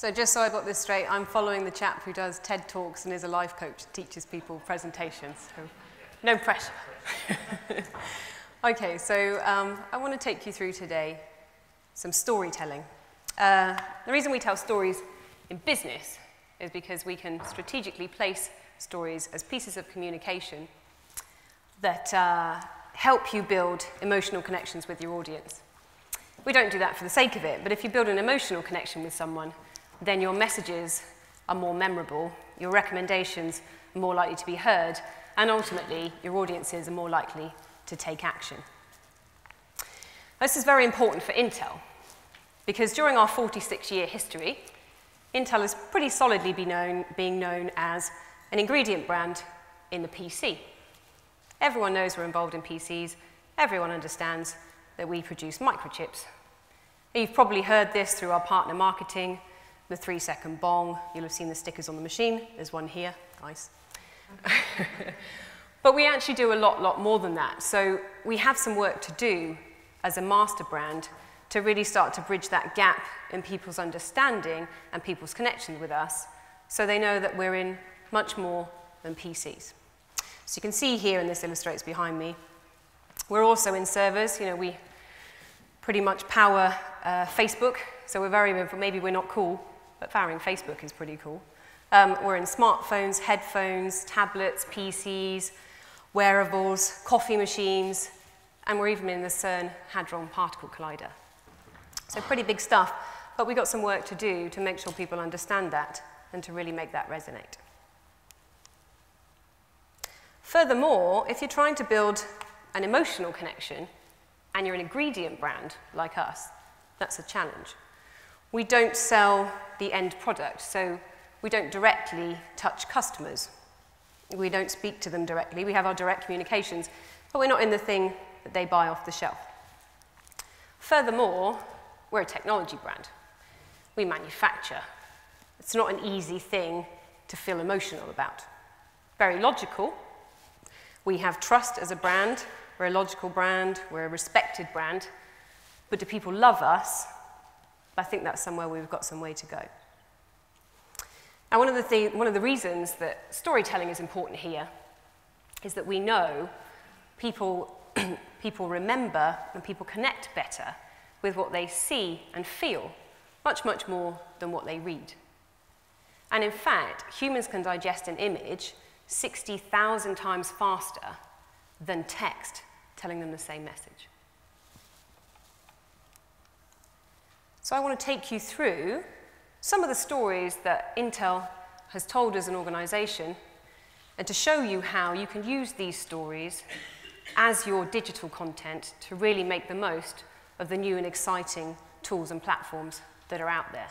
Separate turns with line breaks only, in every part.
So just so I got this straight, I'm following the chap who does TED Talks and is a life coach, teaches people presentations. So no pressure. Okay, so I want to take you through today some storytelling. The reason we tell stories in business is because we can strategically place stories as pieces of communication that help you build emotional connections with your audience. We don't do that for the sake of it, but if you build an emotional connection with someone, then your messages are more memorable, your recommendations are more likely to be heard, and ultimately, your audiences are more likely to take action. This is very important for Intel, because during our 46-year history, Intel has pretty solidly been being known as an ingredient brand in the PC. Everyone knows we're involved in PCs. Everyone understands that we produce microchips. You've probably heard this through our partner marketing, the 3-second bong. You'll have seen the stickers on the machine. There's one here. Nice. But we actually do a lot more than that. So we have some work to do as a master brand to really start to bridge that gap in people's understanding and people's connections with us, so they know that we're in much more than PCs. So you can see here, and this illustrates behind me, we're also in servers. You know, we pretty much power Facebook, so maybe we're not cool, but powering Facebook is pretty cool. We're in smartphones, headphones, tablets, PCs, wearables, coffee machines, and we're even in the CERN Hadron Particle Collider. So pretty big stuff, but we've got some work to do to make sure people understand that and to really make that resonate. Furthermore, if you're trying to build an emotional connection and you're an ingredient brand like us, that's a challenge. We don't sell the end product, so we don't directly touch customers. We don't speak to them directly. We have our direct communications, but we're not in the thing that they buy off the shelf. Furthermore, we're a technology brand. We manufacture. It's not an easy thing to feel emotional about. Very logical. We have trust as a brand. We're a logical brand. We're a respected brand. But do people love us? I think that's somewhere we've got some way to go. And one of the reasons that storytelling is important here is that we know people remember and people connect better with what they see and feel, much more than what they read. And in fact, humans can digest an image 60,000 times faster than text telling them the same message. So I want to take you through some of the stories that Intel has told as an organization, and to show you how you can use these stories as your digital content to really make the most of the new and exciting tools and platforms that are out there.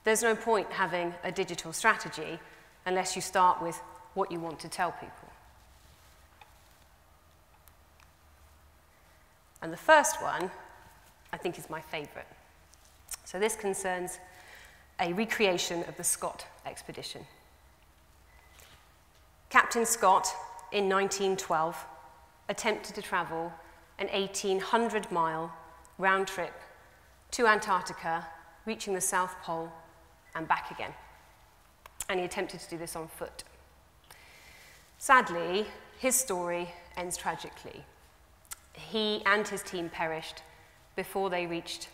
There's no point having a digital strategy unless you start with what you want to tell people. And the first one, I think, is my favorite. So this concerns a recreation of the Scott expedition. Captain Scott, in 1912, attempted to travel an 1,800-mile round trip to Antarctica, reaching the South Pole and back again. And he attempted to do this on foot. Sadly, his story ends tragically. He and his team perished before they reached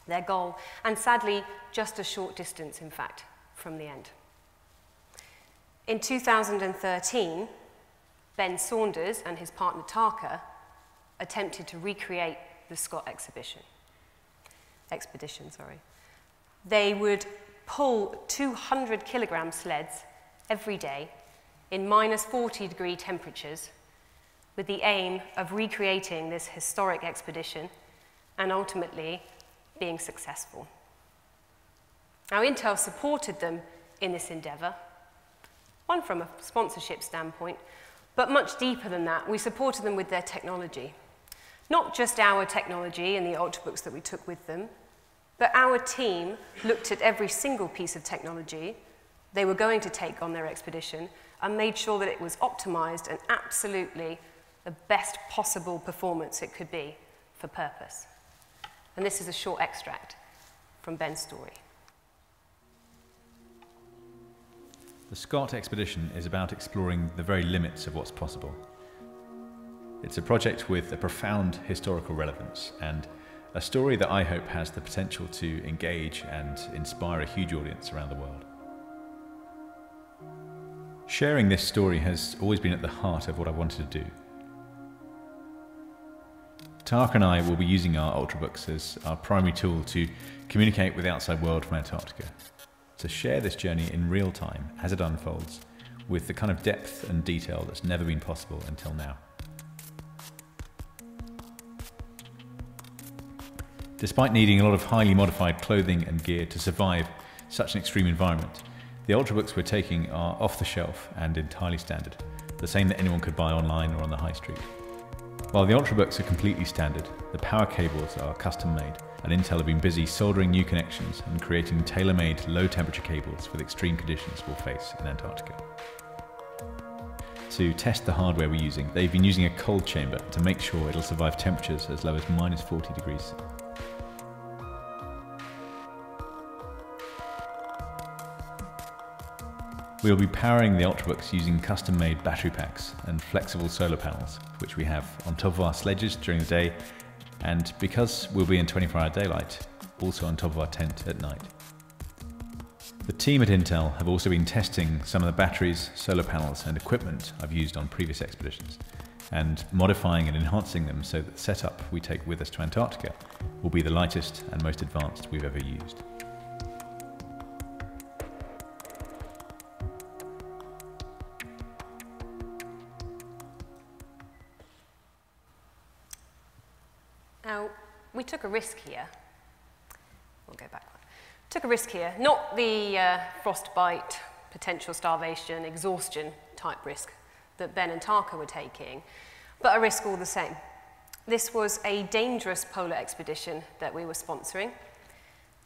their goal, and sadly, just a short distance, in fact, from the end. In 2013, Ben Saunders and his partner Taka attempted to recreate the Scott expedition. They would pull 200-kilogram sleds every day in minus 40-degree temperatures with the aim of recreating this historic expedition and ultimately being successful. Now, Intel supported them in this endeavor, one from a sponsorship standpoint, but much deeper than that, we supported them with their technology. Not just our technology and the ultrabooks that we took with them, but our team looked at every single piece of technology they were going to take on their expedition and made sure that it was optimized and absolutely the best possible performance it could be for purpose. And this is a short extract from Ben's story.
The Scott expedition is about exploring the very limits of what's possible. It's a project with a profound historical relevance and a story that I hope has the potential to engage and inspire a huge audience around the world. Sharing this story has always been at the heart of what I wanted to do. Tarka and I will be using our Ultrabooks as our primary tool to communicate with the outside world from Antarctica, to share this journey in real time as it unfolds, with the kind of depth and detail that's never been possible until now. Despite needing a lot of highly modified clothing and gear to survive such an extreme environment, the Ultrabooks we're taking are off the shelf and entirely standard, the same that anyone could buy online or on the high street. While the Ultrabooks are completely standard, the power cables are custom made, and Intel have been busy soldering new connections and creating tailor-made low-temperature cables for the extreme conditions we'll face in Antarctica. To test the hardware we're using, they've been using a cold chamber to make sure it'll survive temperatures as low as -40 degrees. We'll be powering the Ultrabooks using custom-made battery packs and flexible solar panels, which we have on top of our sledges during the day, and because we'll be in 24-hour daylight, also on top of our tent at night. The team at Intel have also been testing some of the batteries, solar panels and equipment I've used on previous expeditions, and modifying and enhancing them so that the setup we take with us to Antarctica will be the lightest and most advanced we've ever used.
Now, we took a risk here. We'll go back one. Took a risk here, not the frostbite, potential starvation, exhaustion type risk that Ben and Tarka were taking, but a risk all the same. This was a dangerous polar expedition that we were sponsoring,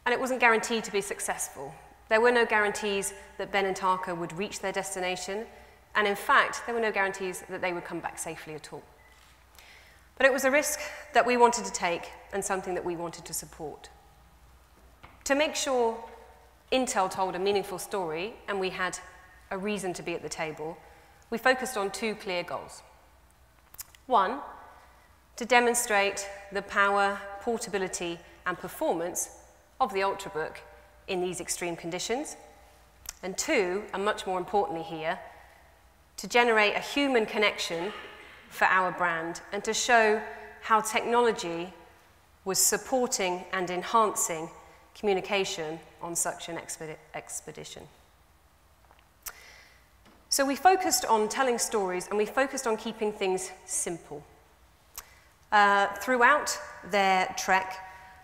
and it wasn't guaranteed to be successful. There were no guarantees that Ben and Tarka would reach their destination, and in fact, there were no guarantees that they would come back safely at all. But it was a risk that we wanted to take and something that we wanted to support. To make sure Intel told a meaningful story and we had a reason to be at the table, we focused on two clear goals. One, to demonstrate the power, portability, and performance of the Ultrabook in these extreme conditions. And two, and much more importantly here, to generate a human connection for our brand and to show how technology was supporting and enhancing communication on such an expedition. So we focused on telling stories and we focused on keeping things simple. Throughout their trek,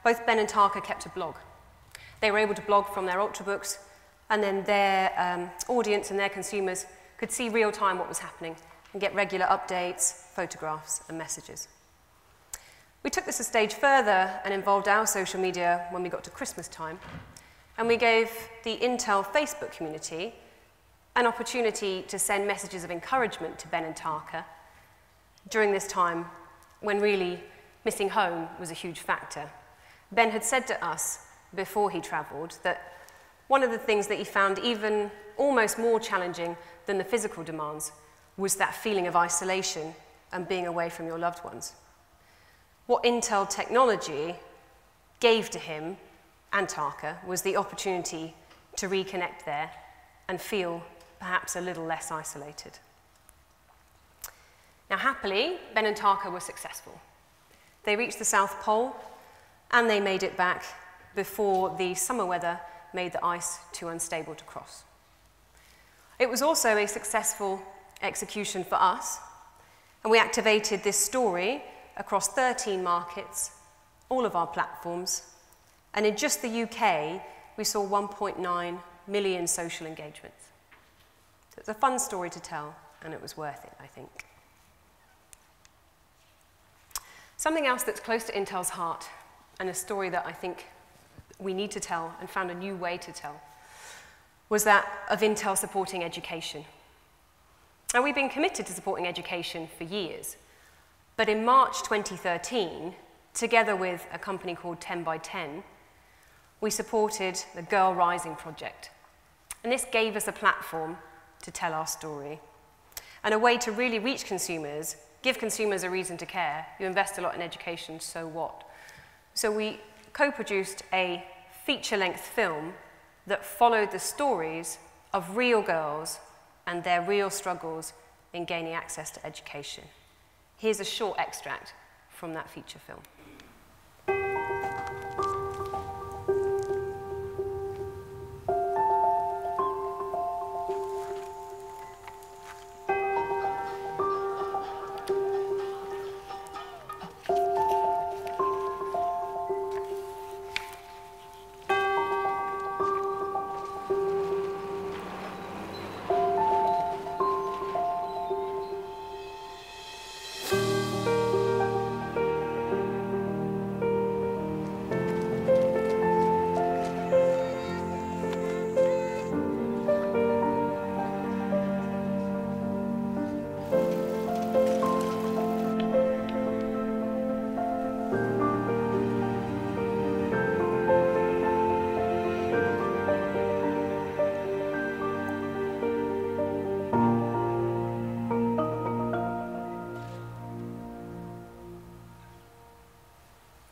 both Ben and Tarka kept a blog. They were able to blog from their Ultrabooks, and then their audience and their consumers could see real time what was happening and get regular updates, photographs, and messages. We took this a stage further and involved our social media when we got to Christmas time, and we gave the Intel Facebook community an opportunity to send messages of encouragement to Ben and Tarka during this time when really missing home was a huge factor. Ben had said to us before he travelled that one of the things that he found even almost more challenging than the physical demands was that feeling of isolation and being away from your loved ones. What Intel technology gave to him and Tarka was the opportunity to reconnect there and feel perhaps a little less isolated. Now, happily, Ben and Tarka were successful. They reached the South Pole and they made it back before the summer weather made the ice too unstable to cross. It was also a successful execution for us, and we activated this story across 13 markets, all of our platforms, and in just the UK, we saw 1.9 million social engagements. So it's a fun story to tell, and it was worth it, I think. Something else that's close to Intel's heart, and a story that I think we need to tell and found a new way to tell, was that of Intel supporting education. Now, we've been committed to supporting education for years, but in March 2013, together with a company called 10x10, we supported the Girl Rising project. And this gave us a platform to tell our story. And a way to really reach consumers, give consumers a reason to care. You invest a lot in education, so what? So we co-produced a feature-length film that followed the stories of real girls and their real struggles in gaining access to education. Here's a short extract from that feature film.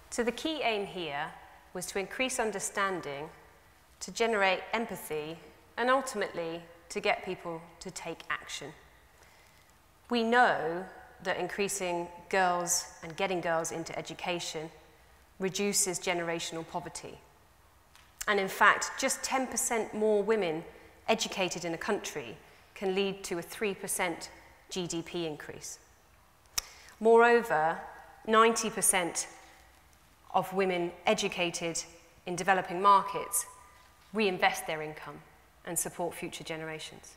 So the key aim here was to increase understanding, to generate empathy, and ultimately to get people to take action. We know that increasing girls and getting girls into education reduces generational poverty. And in fact, just 10% more women educated in a country can lead to a 3% GDP increase. Moreover, 90% of women educated in developing markets reinvest their income and support future generations.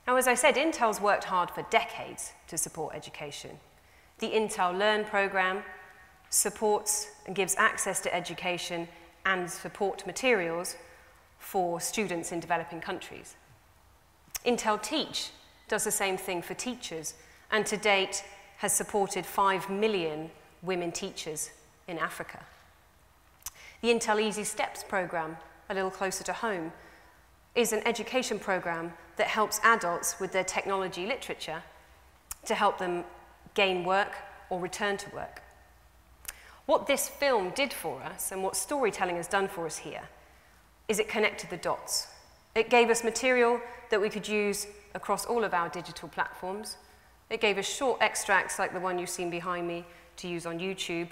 Now, as I said, Intel's worked hard for decades to support education. The Intel Learn program supports and gives access to education and support materials for students in developing countries. Intel Teach does the same thing for teachers, and to date has supported 5 million women teachers in Africa. The Intel Easy Steps program, a little closer to home, is an education program that helps adults with their technology literature to help them gain work or return to work. What this film did for us, and what storytelling has done for us here, is it connected the dots. It gave us material that we could use across all of our digital platforms. It gave us short extracts like the one you've seen behind me to use on YouTube,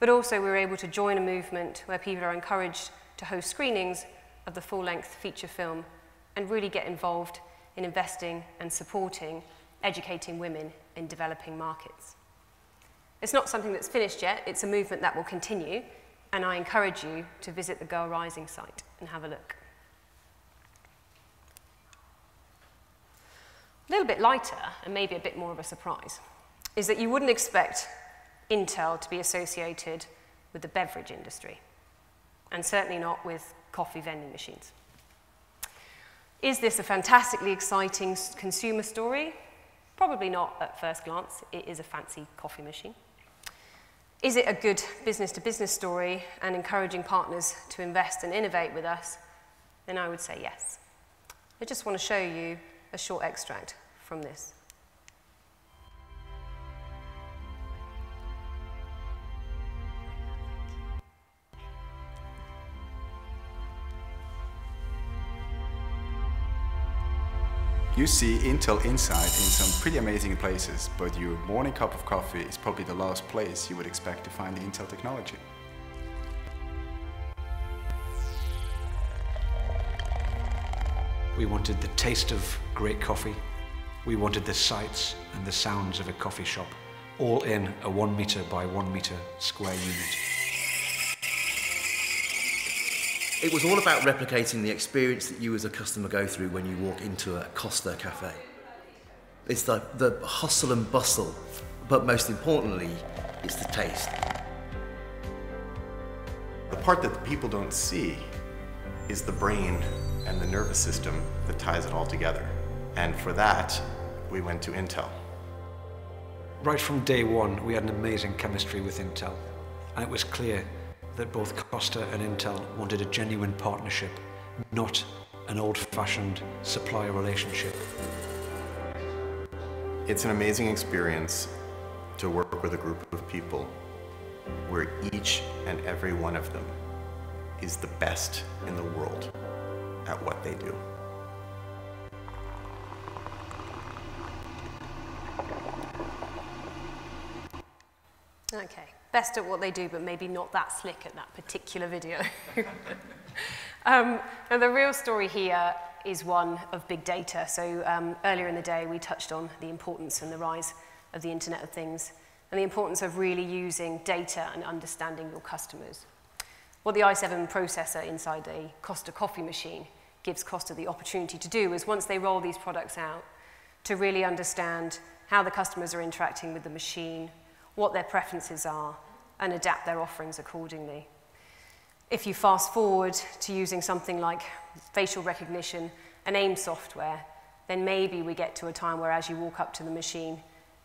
but also we were able to join a movement where people are encouraged to host screenings of the full-length feature film and really get involved in investing and supporting educating women in developing markets. It's not something that's finished yet, it's a movement that will continue, and I encourage you to visit the Girl Rising site and have a look. A little bit lighter, and maybe a bit more of a surprise, is that you wouldn't expect Intel to be associated with the beverage industry, and certainly not with coffee vending machines. Is this a fantastically exciting consumer story? Probably not at first glance. It is a fancy coffee machine. Is it a good business-to-business story and encouraging partners to invest and innovate with us? Then I would say yes. I just want to show you a short extract from this.
You see Intel inside in some pretty amazing places, but your morning cup of coffee is probably the last place you would expect to find the Intel technology.
We wanted the taste of great coffee. We wanted the sights and the sounds of a coffee shop, all in a 1 meter by 1 meter square unit.
It was all about replicating the experience that you as a customer go through when you walk into a Costa cafe. It's the hustle and bustle, but most importantly, it's the taste.
The part that the people don't see is the brain and the nervous system that ties it all together. And for that, we went to Intel.
Right from day one, we had an amazing chemistry with Intel, and it was clear that both Costa and Intel wanted a genuine partnership, not an old-fashioned supplier relationship.
It's an amazing experience to work with a group of people where each and every one of them is the best in the world at what they do.
Okay, best at what they do, but maybe not that slick at that particular video. Now the real story here is one of big data. So earlier in the day, we touched on the importance and the rise of the Internet of Things, and the importance of really using data and understanding your customers. What the i7 processor inside a Costa coffee machine gives Costa the opportunity to do is, once they roll these products out, to really understand how the customers are interacting with the machine, what their preferences are, and adapt their offerings accordingly. If you fast forward to using something like facial recognition and AIM software, then maybe we get to a time where as you walk up to the machine,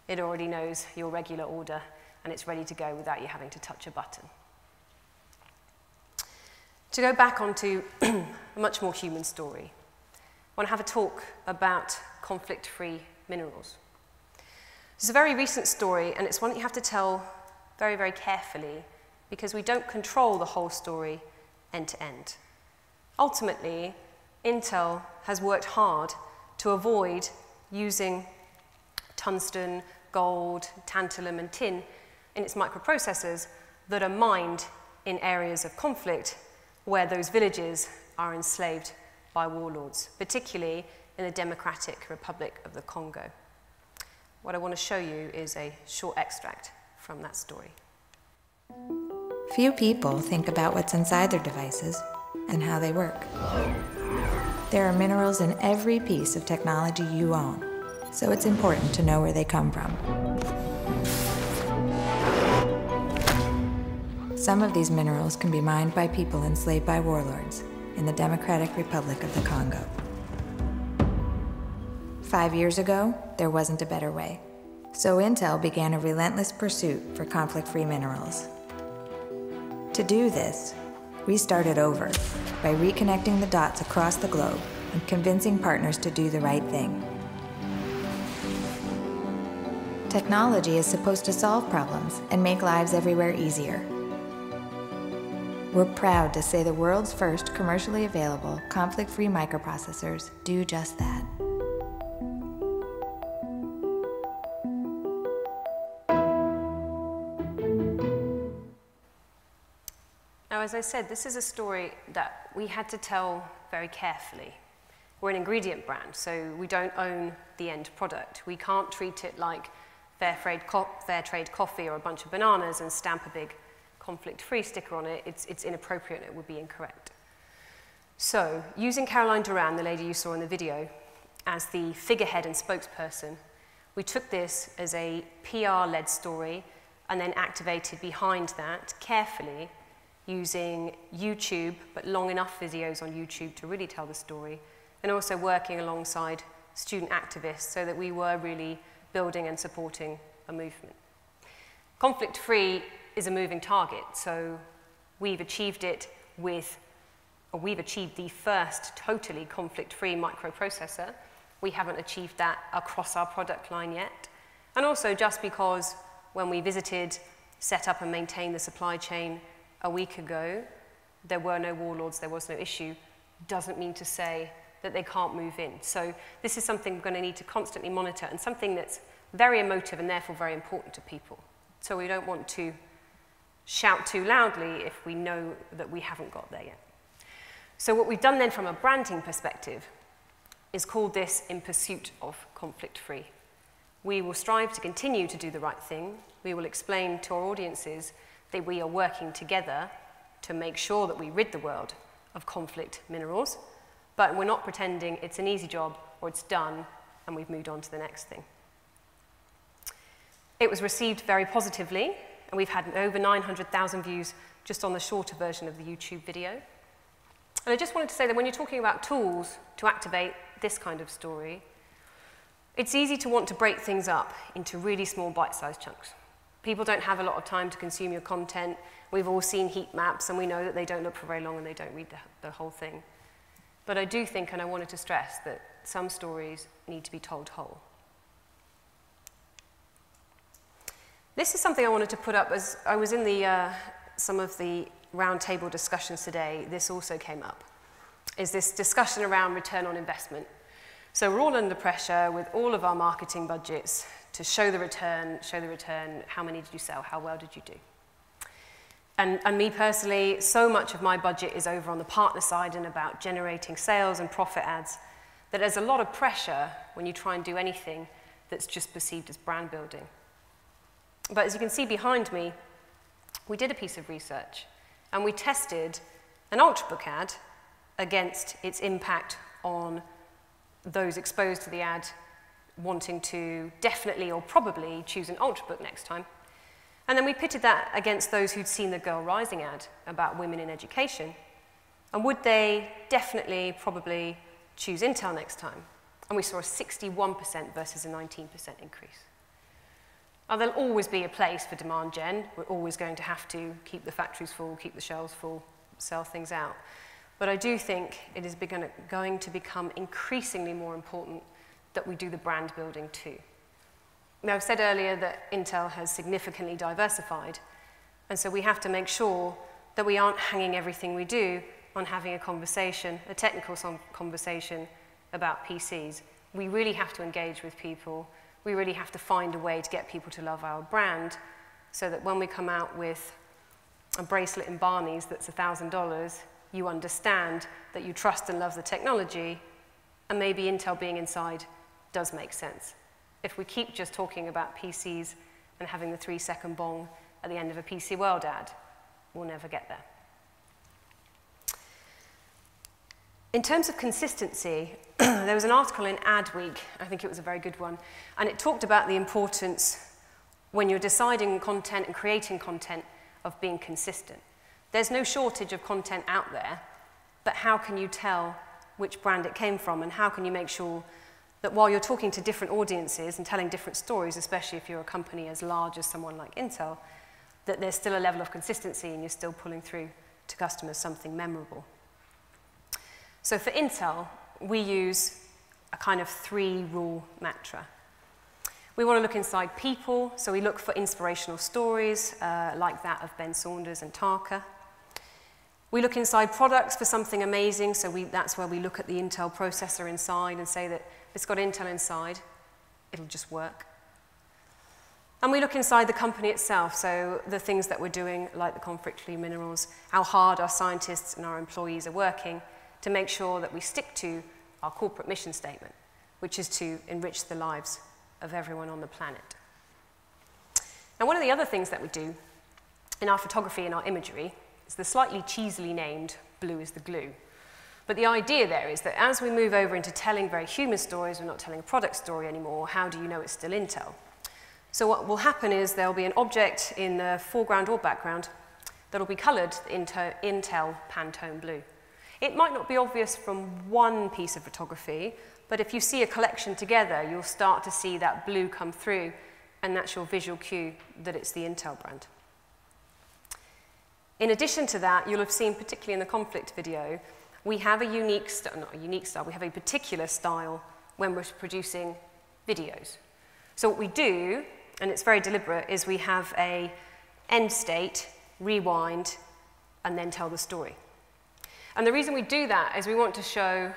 it already knows your regular order and it's ready to go without you having to touch a button. To go back onto a much more human story, I want to have a talk about ConflictFree Minerals. It's a very recent story, and it's one that you have to tell very, very carefully, because we don't control the whole story end to end. Ultimately, Intel has worked hard to avoid using tungsten, gold, tantalum, and tin in its microprocessors that are mined in areas of conflict where those villages are enslaved by warlords, particularly in the Democratic Republic of the Congo. What I want to show you is a short extract from that story.
Few people think about what's inside their devices and how they work. There are minerals in every piece of technology you own, so it's important to know where they come from. Some of these minerals can be mined by people enslaved by warlords in the Democratic Republic of the Congo. 5 years ago, there wasn't a better way. So Intel began a relentless pursuit for conflict-free minerals. To do this, we started over by reconnecting the dots across the globe and convincing partners to do the right thing. Technology is supposed to solve problems and make lives everywhere easier. We're proud to say the world's first commercially available conflict-free microprocessors do just that.
Now, as I said, this is a story that we had to tell very carefully. We're an ingredient brand, so we don't own the end product. We can't treat it like fair trade coffee or a bunch of bananas and stamp a big conflict-free sticker on it. It's inappropriate and it would be incorrect. So, using Caroline Duran, the lady you saw in the video, as the figurehead and spokesperson, we took this as a PR-led story and then activated behind that carefully using YouTube, but long enough videos on YouTube to really tell the story, and also working alongside student activists so that we were really building and supporting a movement. Conflict-free is a moving target, so we've achieved it with, or we've achieved the first totally conflict-free microprocessor. We haven't achieved that across our product line yet. And also just because when we visited, set up and maintained the supply chain a week ago, there were no warlords, there was no issue, doesn't mean to say that they can't move in. So this is something we're going to need to constantly monitor, and something that's very emotive and therefore very important to people. So we don't want to shout too loudly if we know that we haven't got there yet. So what we've done then from a branding perspective is called this In Pursuit of Conflict-Free. We will strive to continue to do the right thing. We will explain to our audiences that we are working together to make sure that we rid the world of conflict minerals, but we're not pretending it's an easy job or it's done and we've moved on to the next thing. It was received very positively, and we've had over 900,000 views just on the shorter version of the YouTube video. And I just wanted to say that when you're talking about tools to activate this kind of story, it's easy to want to break things up into really small bite-sized chunks. People don't have a lot of time to consume your content. We've all seen heat maps, and we know that they don't look for very long and they don't read the whole thing. But I do think, and I wanted to stress, that some stories need to be told whole. This is something I wanted to put up as I was in some of the roundtable discussions today. This also came up, is this discussion around return on investment. So we're all under pressure with all of our marketing budgets to show the return, how many did you sell, how well did you do? And me personally, so much of my budget is over on the partner side and about generating sales and profit ads, that there's a lot of pressure when you try and do anything that's just perceived as brand building. But as you can see behind me, we did a piece of research and we tested an Ultrabook ad against its impact on those exposed to the ad wanting to definitely or probably choose an Ultrabook next time. And then we pitted that against those who'd seen the Girl Rising ad about women in education. And would they definitely, probably choose Intel next time? And we saw a 61% versus a 19% increase. Now, there'll always be a place for demand gen. We're always going to have to keep the factories full, keep the shelves full, sell things out. But I do think it is going to become increasingly more important that we do the brand building too. Now, I've said earlier that Intel has significantly diversified, and so we have to make sure that we aren't hanging everything we do on having a conversation, a technical conversation about PCs. We really have to engage with people. We really have to find a way to get people to love our brand so that when we come out with a bracelet in Barney's that's $1,000, you understand that you trust and love the technology, and maybe Intel being inside does make sense. If we keep just talking about PCs and having the 3-second bong at the end of a PC World ad, we'll never get there. In terms of consistency, there was an article in Adweek, I think it was a very good one, and it talked about the importance when you're deciding content and creating content of being consistent. There's no shortage of content out there, but how can you tell which brand it came from, and how can you make sure that while you're talking to different audiences and telling different stories, especially if you're a company as large as someone like Intel, that there's still a level of consistency and you're still pulling through to customers something memorable. So for Intel, we use a kind of 3-rule mantra. We want to look inside people, so we look for inspirational stories like that of Ben Saunders and Tarka. We look inside products for something amazing, so that's where we look at the Intel processor inside and say that if it's got Intel inside, it'll just work. And we look inside the company itself, so the things that we're doing, like the ConflictFree Minerals, how hard our scientists and our employees are working to make sure that we stick to our corporate mission statement, which is to enrich the lives of everyone on the planet. Now, one of the other things that we do in our photography and our imagery is the slightly cheesily named blue is the glue. But the idea there is that as we move over into telling very human stories, we're not telling a product story anymore, how do you know it's still Intel? So what will happen is there'll be an object in the foreground or background that'll be colored Intel Pantone blue. It might not be obvious from one piece of photography, but if you see a collection together, you'll start to see that blue come through, and that's your visual cue that it's the Intel brand. In addition to that, you'll have seen, particularly in the conflict video, we have a unique style, we have a particular style when we're producing videos. So what we do, and it's very deliberate, is we have a end state, rewind, and then tell the story. And the reason we do that is we want to show,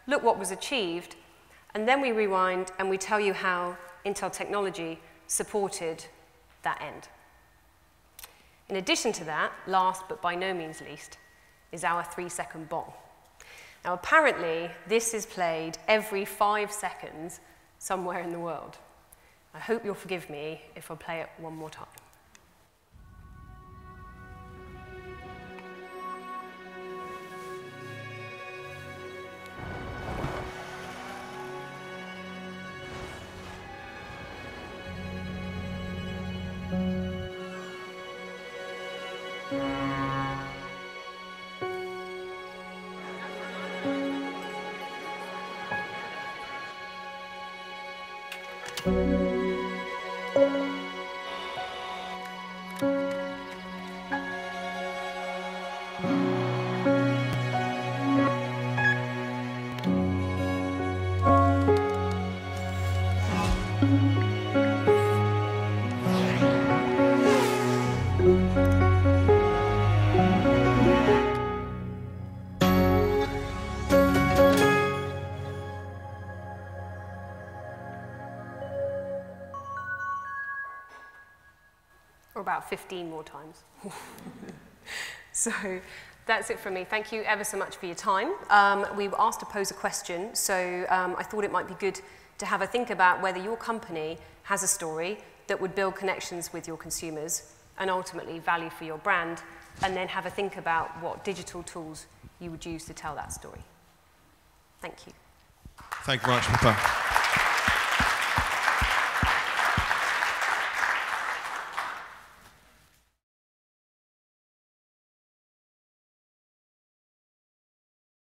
look what was achieved, and then we rewind and we tell you how Intel technology supported that end. In addition to that, last but by no means least, is our 3-second bong. Now, apparently, this is played every 5 seconds somewhere in the world. I hope you'll forgive me if I play it one more time. about 15 more times. So that's it from me. Thank you ever so much for your time. We were asked to pose a question, so I thought it might be good to have a think about whether your company has a story that would build connections with your consumers and ultimately value for your brand, and then have a think about what digital tools you would use to tell that story. Thank you.
Thank you very much, Pippa.